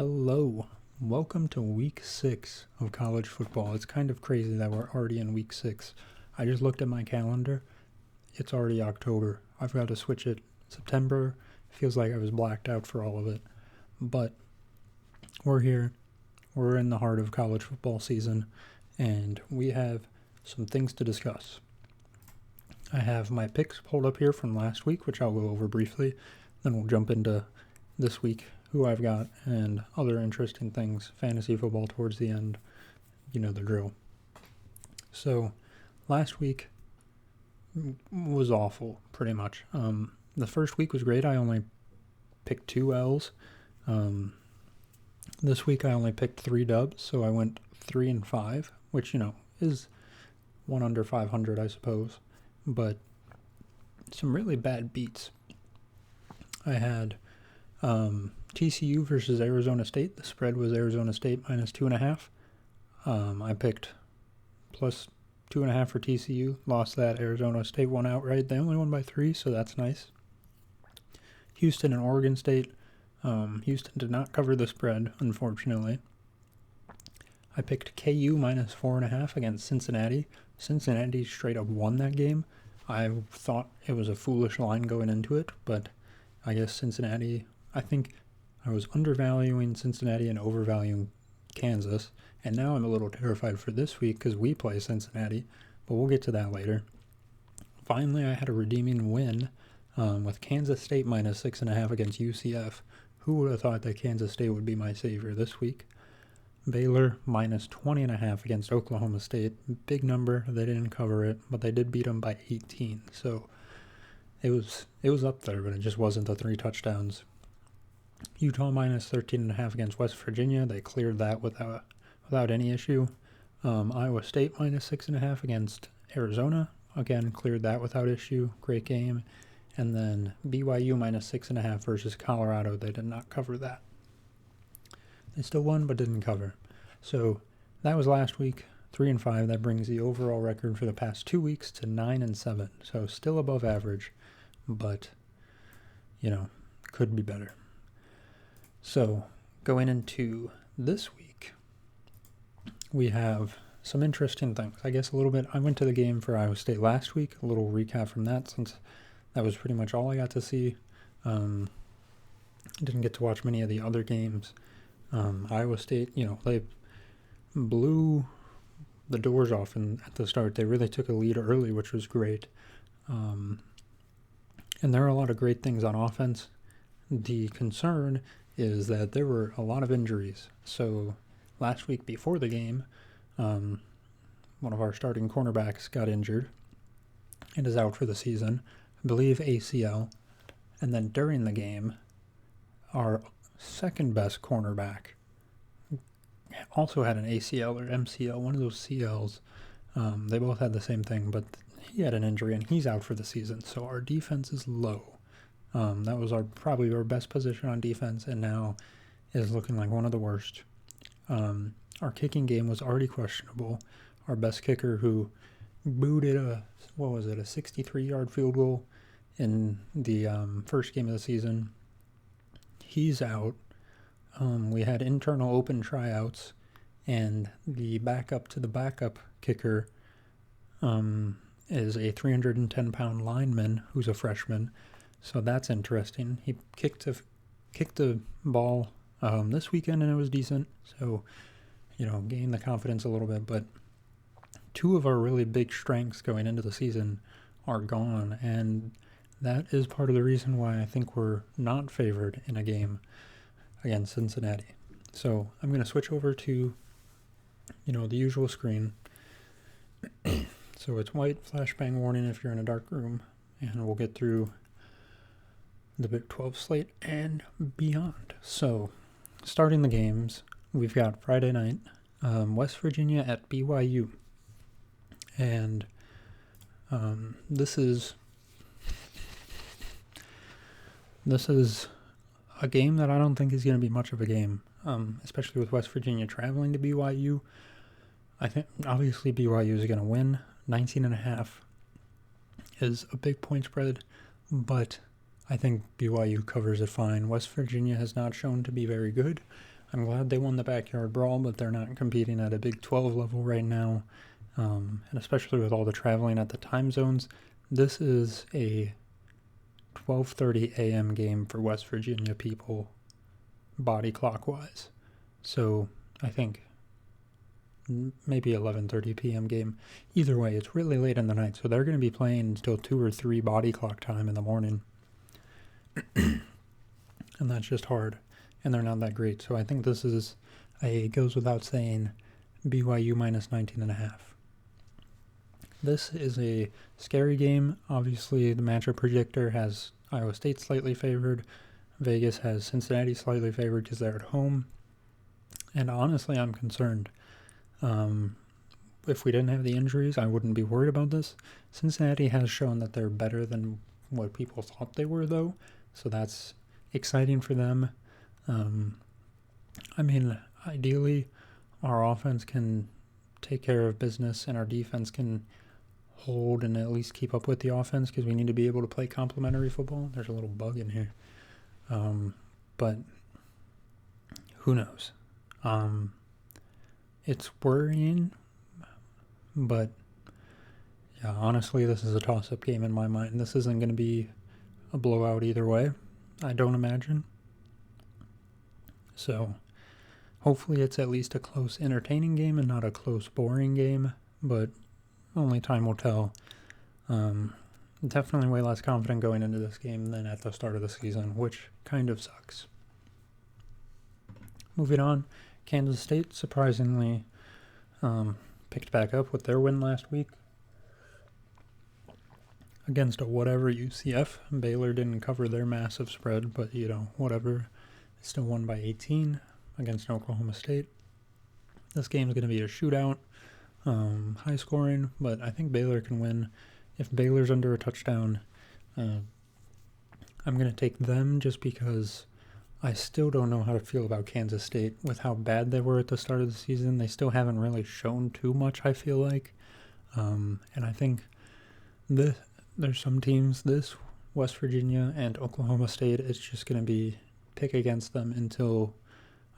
Hello, welcome to week 6 of college football. It's kind of crazy that we're already in week 6. I just looked at my calendar. It's already October. I've got to switch it. September feels like I was blacked out for all of it. But we're here. We're in the heart of college football season, and we have some things to discuss. I have my picks pulled up here from last week, which I'll go over briefly. Then we'll jump into this week, who I've got, and other interesting things, fantasy football towards the end. You know the drill. So, last week was awful, pretty much. The first week was great. I only picked 2 L's. This week I only picked 3 dubs, so I went 3-5, which, is one under 500, I suppose. But some really bad beats. I had TCU versus Arizona State. The spread was Arizona State minus 2.5. I picked plus 2.5 for TCU. Lost that. Arizona State won outright. They only won by 3, so that's nice. Houston and Oregon State. Houston did not cover the spread, unfortunately. I picked KU minus 4.5 against Cincinnati. Cincinnati straight up won that game. I thought it was a foolish line going into it, but I guess Cincinnati, I think I was undervaluing Cincinnati and overvaluing Kansas, and now I'm a little terrified for this week because we play Cincinnati, but we'll get to that later. Finally, I had a redeeming win with Kansas State minus 6.5 against UCF. Who would have thought that Kansas State would be my savior this week? Baylor minus 20.5 against Oklahoma State. Big number. They didn't cover it, but they did beat them by 18. So it was up there, but it just wasn't the 3 touchdowns. Utah minus 13.5 against West Virginia. They cleared that without any issue. Iowa State minus 6.5 against Arizona. Again, cleared that without issue. Great game. And then BYU minus 6.5 versus Colorado. They did not cover that. They still won, but didn't cover. So that was last week, 3-5. That brings the overall record for the past 2 weeks to 9-7. So still above average, but, could be better. So going into this week, we have some interesting things. I guess a little bit. I went to the game for Iowa State last week. A little recap from that, since that was pretty much all I got to see. Didn't get to watch many of the other games. Iowa State, they blew the doors off at the start. They really took a lead early, which was great. And there are a lot of great things on offense. The concern is that there were a lot of injuries. So last week before the game, one of our starting cornerbacks got injured and is out for the season. I believe ACL. And then during the game, our second best cornerback also had an ACL or MCL, one of those CLs. They both had the same thing, but he had an injury and he's out for the season. So our defense is low. That was probably our best position on defense, and now is looking like one of the worst. Our kicking game was already questionable. Our best kicker, who booted a 63-yard field goal in the first game of the season, he's out. We had internal open tryouts, and the backup to the backup kicker is a 310-pound lineman who's a freshman. So that's interesting. He kicked the ball this weekend, and it was decent. So, gained the confidence a little bit. But 2 of our really big strengths going into the season are gone, and that is part of the reason why I think we're not favored in a game against Cincinnati. So I'm going to switch over to, the usual screen. So it's white, flashbang warning if you're in a dark room, and we'll get through the Big 12 slate and beyond. So starting the games, we've got Friday night, West Virginia at BYU. And this is a game that I don't think is going to be much of a game, especially with West Virginia traveling to BYU. I think obviously BYU is going to win. 19.5 is a big point spread, but I think BYU covers it fine. West Virginia has not shown to be very good. I'm glad they won the backyard brawl, but they're not competing at a Big 12 level right now. And especially with all the traveling at the time zones, this is a 12:30 a.m. game for West Virginia people, body clock-wise. So I think maybe 11:30 p.m. game. Either way, it's really late in the night, so they're going to be playing until 2 or 3 body clock time in the morning. And that's just hard, and they're not that great. So I think this is goes without saying, BYU minus 19.5. This is a scary game. Obviously, the matchup predictor has Iowa State slightly favored. Vegas has Cincinnati slightly favored because they're at home. And honestly, I'm concerned. If we didn't have the injuries, I wouldn't be worried about this. Cincinnati has shown that they're better than what people thought they were, though. So that's exciting for them. I mean, ideally, our offense can take care of business and our defense can hold and at least keep up with the offense because we need to be able to play complementary football. There's a little bug in here. But who knows? It's worrying, but yeah, honestly, this is a toss-up game in my mind. This isn't going to be a blowout either way, I don't imagine. So hopefully it's at least a close, entertaining game and not a close, boring game, but only time will tell. Definitely way less confident going into this game than at the start of the season, which kind of sucks. Moving on, Kansas State surprisingly picked back up with their win last week against a whatever UCF. Baylor didn't cover their massive spread, but whatever. They still won by 18 against Oklahoma State. This game is going to be a shootout. High scoring, but I think Baylor can win. If Baylor's under a touchdown, I'm going to take them just because I still don't know how to feel about Kansas State with how bad they were at the start of the season. They still haven't really shown too much, I feel like. And I think there's some teams, this West Virginia and Oklahoma State, it's just going to be pick against them until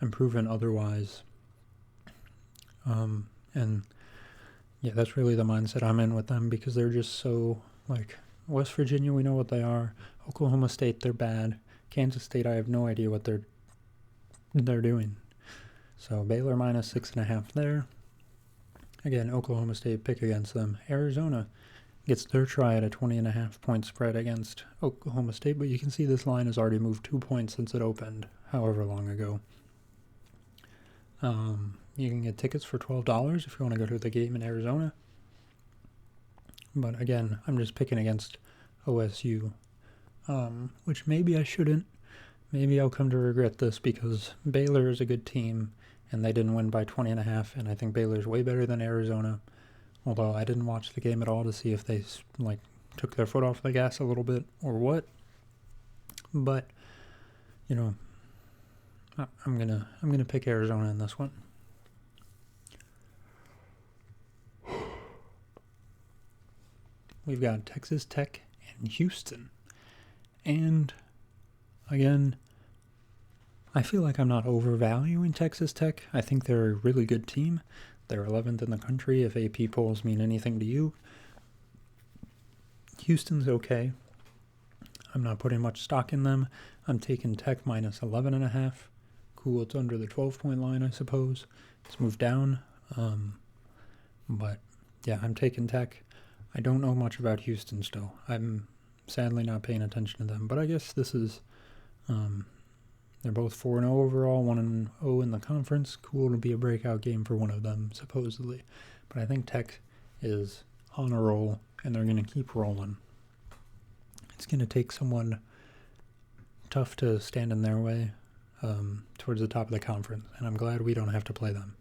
I'm proven otherwise. And yeah, that's really the mindset I'm in with them because they're just so, West Virginia, we know what they are. Oklahoma State, they're bad. Kansas State, I have no idea what they're doing. So Baylor minus 6.5 there. Again, Oklahoma State pick against them. Arizona gets their try at a 20.5 point spread against Oklahoma State, but you can see this line has already moved 2 points since it opened, however long ago. You can get tickets for $12 if you want to go to the game in Arizona. But again, I'm just picking against OSU, which maybe I shouldn't. Maybe I'll come to regret this because Baylor is a good team, and they didn't win by 20.5, and I think Baylor's way better than Arizona. Although I didn't watch the game at all to see if they took their foot off the gas a little bit or what. But I'm gonna pick Arizona in this one. We've got Texas Tech and Houston. And again, I feel like I'm not overvaluing Texas Tech. I think they're a really good team. They're 11th in the country if AP polls mean anything to you. Houston's okay. I'm not putting much stock in them. I'm taking Tech minus 11.5. Cool, it's under the 12-point line, I suppose. It's moved down. But yeah, I'm taking Tech. I don't know much about Houston still. I'm sadly not paying attention to them. But I guess this is, they're both 4-0 overall, 1-0 in the conference. Cool to be a breakout game for one of them, supposedly. But I think Tech is on a roll, and they're going to keep rolling. It's going to take someone tough to stand in their way towards the top of the conference, and I'm glad we don't have to play them.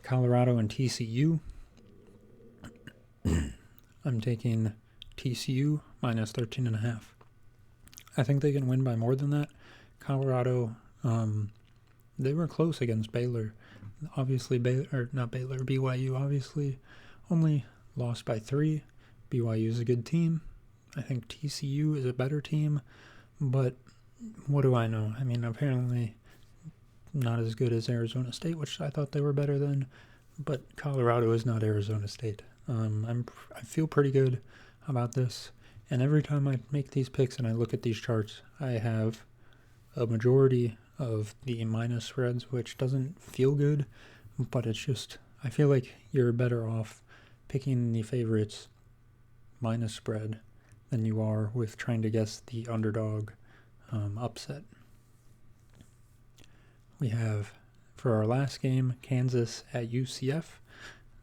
Colorado and TCU. I'm taking TCU minus 13.5. I think they can win by more than that. Colorado, they were close against Baylor. Obviously, BYU obviously only lost by 3. BYU is a good team. I think TCU is a better team, but what do I know? I mean, apparently not as good as Arizona State, which I thought they were better than, but Colorado is not Arizona State. I feel pretty good about this, and every time I make these picks and I look at these charts, I have a majority of the minus spreads, which doesn't feel good, but it's just, I feel like you're better off picking the favorites minus spread than you are with trying to guess the underdog upset. We have, for our last game, Kansas at UCF.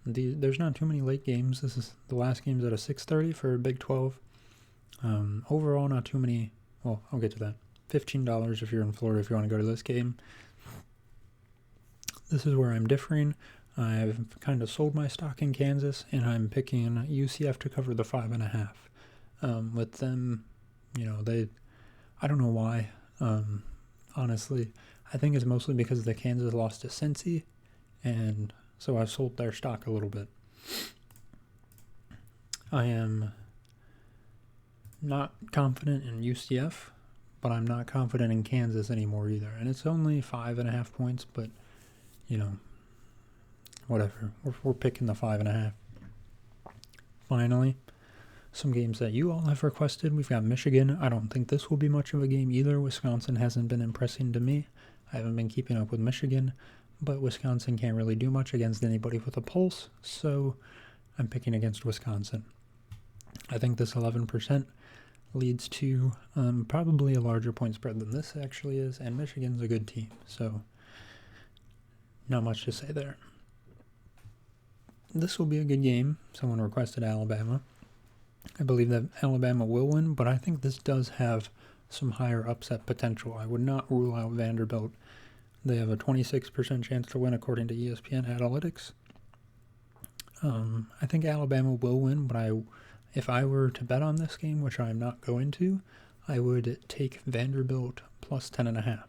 There's not too many late games. This is the last game's at a 6:30 for Big 12. Overall, not too many. Well, I'll get to that. $15 if you're in Florida if you want to go to this game. This is where I'm differing. I've kind of sold my stock in Kansas, and I'm picking UCF to cover the 5.5. With them, I don't know why. Honestly, I think it's mostly because the Kansas lost to Cincy, and so I've sold their stock a little bit. I am not confident in UCF, but I'm not confident in Kansas anymore either. And it's only 5.5 points, but, whatever. We're picking the 5.5. Finally, some games that you all have requested. We've got Michigan. I don't think this will be much of a game either. Wisconsin hasn't been impressing to me. I haven't been keeping up with Michigan, but Wisconsin can't really do much against anybody with a pulse, so I'm picking against Wisconsin. I think this 11% leads to probably a larger point spread than this actually is, and Michigan's a good team, so not much to say there. This will be a good game. Someone requested Alabama. I believe that Alabama will win, but I think this does have some higher upset potential. I would not rule out Vanderbilt. They have a 26% chance to win according to ESPN Analytics. I think Alabama will win, but if I were to bet on this game, which I'm not going to, I would take Vanderbilt plus 10.5.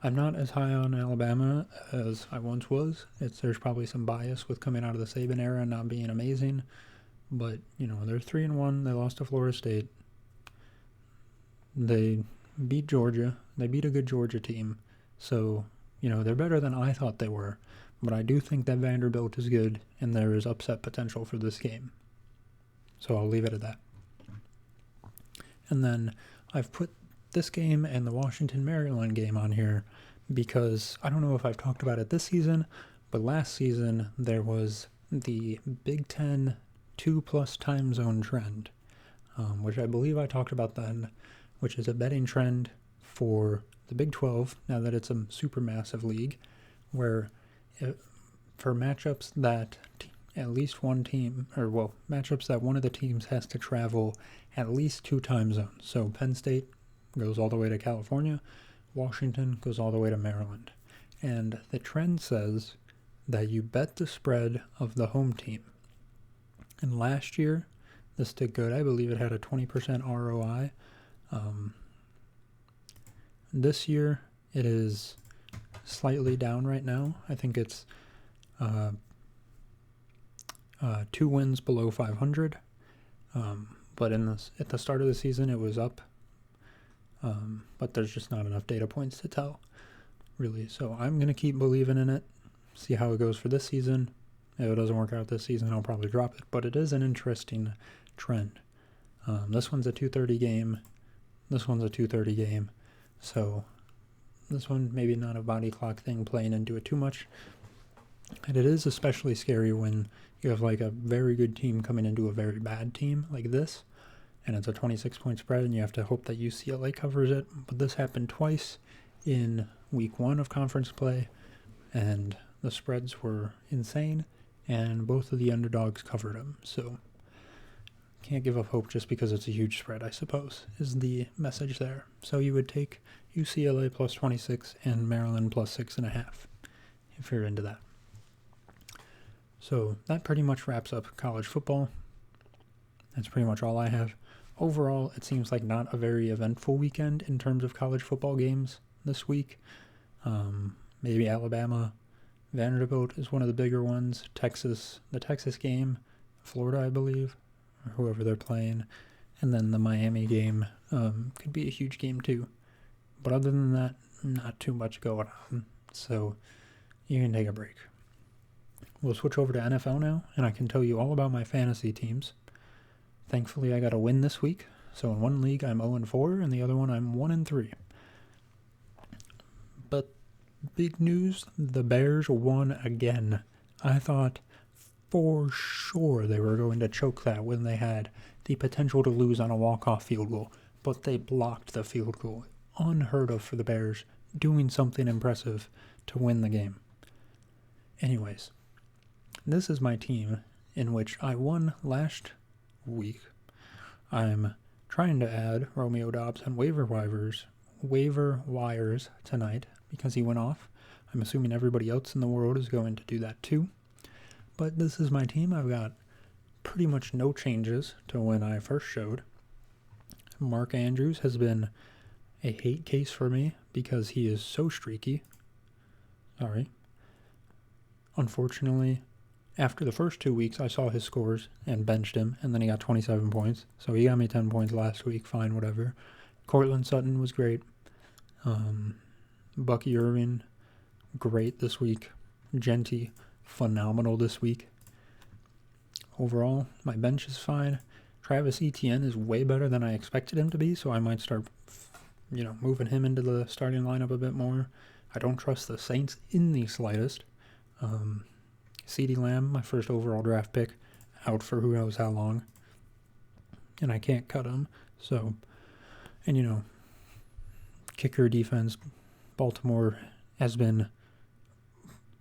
I'm not as high on Alabama as I once was. There's probably some bias with coming out of the Saban era and not being amazing, but they're 3-1. They lost to Florida State. They beat Georgia. They beat a good Georgia team, so they're better than I thought they were. But I do think that Vanderbilt is good, and there is upset potential for this game. So I'll leave it at that. And then I've put this game and the Washington-Maryland game on here because I don't know if I've talked about it this season, but last season there was the Big Ten 2+ time zone trend, which I believe I talked about then, which is a betting trend for the Big 12, now that it's a super massive league, where for matchups that at least one team, matchups that one of the teams has to travel at least 2 time zones. So Penn State goes all the way to California, Washington goes all the way to Maryland. And the trend says that you bet the spread of the home team. And last year, this did good. I believe it had a 20% ROI. This year, it is slightly down right now. I think it's 2 wins below 500. But at the start of the season, it was up. But there's just not enough data points to tell, really. So I'm going to keep believing in it, see how it goes for this season. If it doesn't work out this season, I'll probably drop it. But it is an interesting trend. This one's a 2:30 game. This one's a 2:30 game. So this one, maybe not a body clock thing playing into it too much. And it is especially scary when you have like a very good team coming into a very bad team like this. And it's a 26-point spread, and you have to hope that UCLA covers it. But this happened twice in week 1 of conference play, and the spreads were insane, and both of the underdogs covered them. So can't give up hope just because it's a huge spread, I suppose, is the message there. So you would take UCLA plus 26 and Maryland plus 6.5 if you're into that. So that pretty much wraps up college football. That's pretty much all I have. Overall, it seems like not a very eventful weekend in terms of college football games this week. Maybe Alabama, Vanderbilt is one of the bigger ones. The Texas game, Florida, I believe, or whoever they're playing. And then the Miami game could be a huge game too. But other than that, not too much going on. So you can take a break. We'll switch over to NFL now, and I can tell you all about my fantasy teams. Thankfully, I got a win this week. So in one league, I'm 0-4, and the other one, I'm 1-3. But big news, the Bears won again. I thought for sure they were going to choke that when they had the potential to lose on a walk-off field goal, but they blocked the field goal. Unheard of for the Bears, doing something impressive to win the game. Anyways, this is my team in which I won last week. I'm trying to add Romeo Doubs on waiver wires tonight because he went off. I'm assuming everybody else in the world is going to do that too. But this is my team. I've got pretty much no changes to when I first showed. Mark Andrews has been a hate case for me because he is so streaky. Sorry. Unfortunately, after the first 2 weeks, I saw his scores and benched him, and then he got 27 points. So he got me 10 points last week. Fine, whatever. Cortland Sutton was great. Bucky Irving, great this week. Genty, phenomenal this week. Overall, my bench is fine. Travis Etienne is way better than I expected him to be, so I might start, moving him into the starting lineup a bit more. I don't trust the Saints in the slightest. CeeDee Lamb, my first overall draft pick, out for who knows how long. And I can't cut him. So, and kicker defense, Baltimore has been,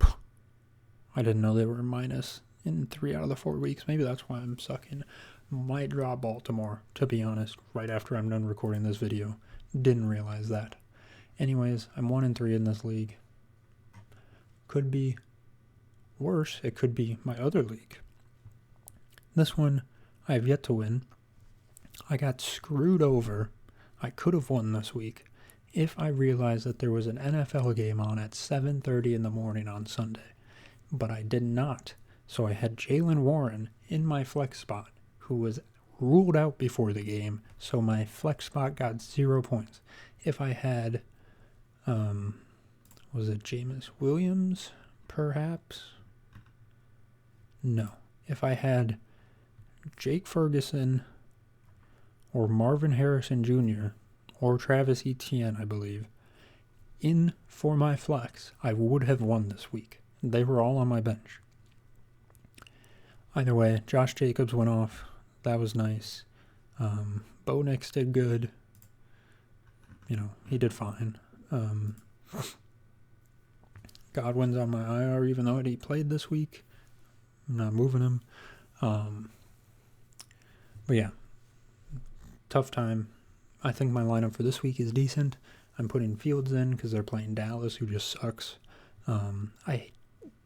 I didn't know they were minus in 3 out of the 4 weeks. Maybe that's why I'm sucking. Might draw Baltimore, to be honest, right after I'm done recording this video. Didn't realize that. Anyways, I'm 1-3 in this league. Could be worse, it could be my other league. This one, I have yet to win. I got screwed over. I could have won this week if I realized that there was an NFL game on at 7:30 in the morning on Sunday. But I did not. So I had Jalen Warren in my flex spot, who was ruled out before the game. So my flex spot got 0 points. If I had, was it Jameis Williams, perhaps? No. If I had Jake Ferguson or Marvin Harrison Jr. or Travis Etienne, I believe, in for my flex, I would have won this week. They were all on my bench. Either way, Josh Jacobs went off. That was nice. Bo Nix did good. He did fine. Godwin's on my IR, even though he played this week. I'm not moving him. But yeah, tough time. I think my lineup for this week is decent. I'm putting Fields in because they're playing Dallas, who just sucks. I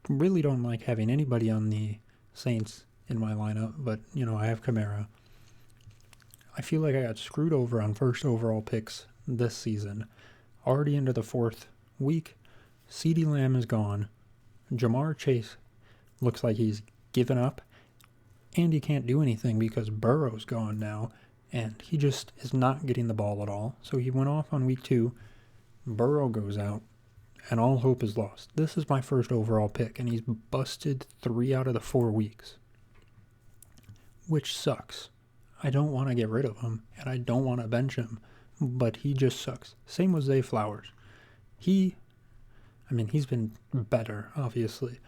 really don't like having anybody on the Saints in my lineup, but, I have Kamara. I feel like I got screwed over on first overall picks this season. Already into the 4th week, CeeDee Lamb is gone. Jamar Chase looks like he's given up, and he can't do anything because Burrow's gone now, and he just is not getting the ball at all. So he went off on week 2. Burrow goes out, and all hope is lost. This is my first overall pick, and he's busted 3 out of the 4 weeks, which sucks. I don't want to get rid of him, and I don't want to bench him, but he just sucks. Same with Zay Flowers. He's been better, obviously,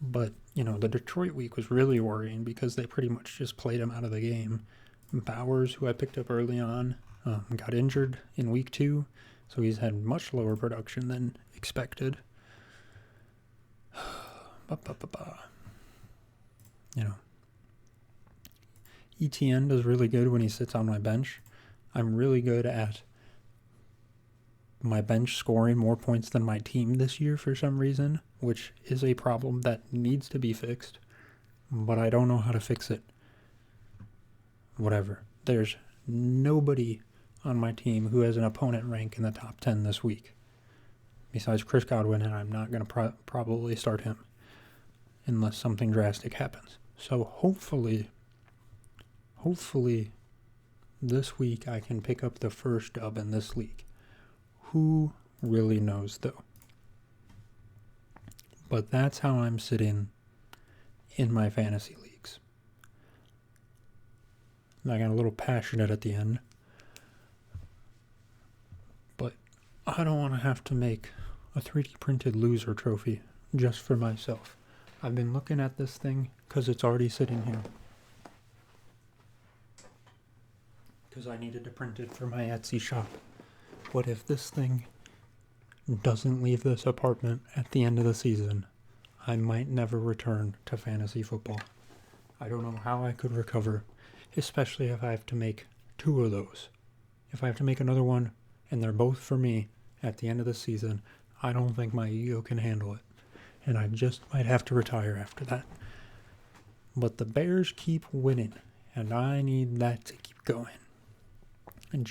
but, the Detroit week was really worrying because they pretty much just played him out of the game. Bowers, who I picked up early on, got injured in week 2, so he's had much lower production than expected. ETN does really good when he sits on my bench. I'm really good at my bench scoring more points than my team this year for some reason, which is a problem that needs to be fixed, but I don't know how to fix it. Whatever. There's nobody on my team who has an opponent rank in the top 10 this week, besides Chris Godwin, and I'm not going to probably start him unless something drastic happens. So hopefully this week I can pick up the first dub in this league. Who really knows, though? But that's how I'm sitting in my fantasy leagues. I got a little passionate at the end, but I don't want to have to make a 3D printed loser trophy just for myself. I've been looking at this thing because it's already sitting here. Because I needed to print it for my Etsy shop. What if this thing doesn't leave this apartment at the end of the season? I might never return to fantasy football. I don't know how I could recover, especially if I have to make 2 of those. If I have to make another one and they're both for me at the end of the season, I don't think my ego can handle it. And I just might have to retire after that. But the Bears keep winning, and I need that to keep going. And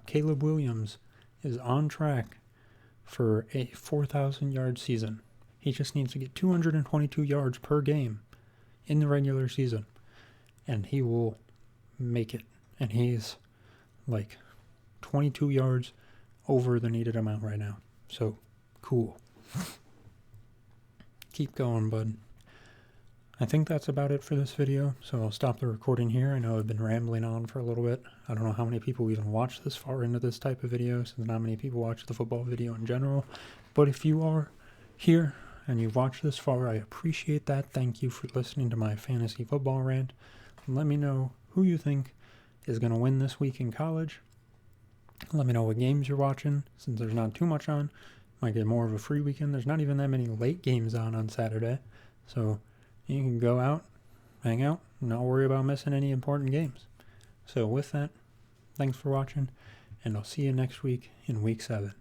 Caleb Williams is on track for a 4,000-yard season. He just needs to get 222 yards per game in the regular season, and he will make it. And he's like 22 yards over the needed amount right now. So, cool. Keep going, bud. I think that's about it for this video, so I'll stop the recording here. I know I've been rambling on for a little bit. I don't know how many people even watch this far into this type of video, since not many people watch the football video in general. But if you are here and you've watched this far, I appreciate that. Thank you for listening to my fantasy football rant. Let me know who you think is going to win this week in college. Let me know what games you're watching, since there's not too much on. Might get more of a free weekend. There's not even that many late games on Saturday. So you can go out, hang out, and not worry about missing any important games. So with that, thanks for watching, and I'll see you next week in Week 7.